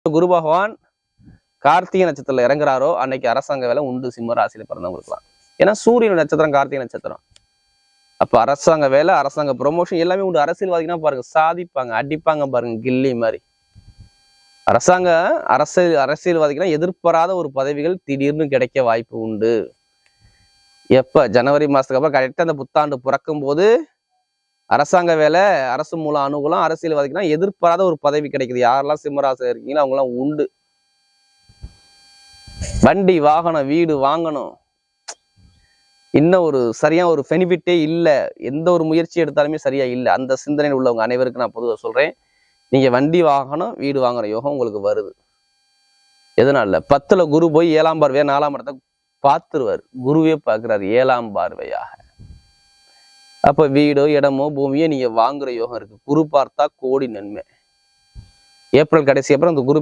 குரு பகவான் கார்த்திகை நட்சத்திரத்துல இறங்குறாரோ அன்னைக்கு அரசாங்க வேலை உண்டு சிம்ம ராசியில பிறந்தவங்களுக்குலாம். ஏன்னா சூரியன் நட்சத்திரம் கார்த்திகை நட்சத்திரம். அப்ப அரசாங்க வேலை, அரசாங்க ப்ரொமோஷன் எல்லாமே உண்டு. அரசியல்வாதினா பாருங்க சாதிப்பாங்க, அடிப்பாங்க பாருங்க கில்லி மாதிரி. அரசியல்வாதிகள்னா எதிர்பாராத ஒரு பதவிகள் திடீர்னு கிடைக்க வாய்ப்பு உண்டு. எப்ப ஜனவரி மாசத்துக்கு அப்புறம் கரெக்டா அந்த புத்தாண்டு பிறக்கும் போது அரசாங்க வேலை, அரசு மூலம் அனுகூலம், அரசியல்வாதிக்குனா எதிர்பாராத ஒரு பதவி கிடைக்குது. யாரெல்லாம் சிம்மராசில இருக்கீங்களோ அவங்க எல்லாம் உண்டு. வண்டி வாகனம் வீடு வாங்கணும். இன்னும் ஒரு சரியா ஒரு பெனிஃபிட்டே இல்லை. எந்த ஒரு முயற்சி எடுத்தாலுமே சரியா இல்லை. அந்த சிந்தனையில் உள்ளவங்க அனைவருக்கும் நான் பொதுவாக சொல்றேன், நீங்க வண்டி வாகனம் வீடு வாங்குற யோகம் உங்களுக்கு வருது. எதனால 10ல குரு போய் 7ஆம் பார்வையா 4ஆம் இடத்தை பார்த்துருவாரு. குருவே பார்க்கிறாரு 7ஆம் பார்வையாக. அப்ப வீடோ இடமோ பூமியோ நீங்க வாங்குற யோகம் இருக்கு. குரு பார்த்தா கோடி நன்மை. ஏப்ரல் கடைசி அப்புறம் அந்த குரு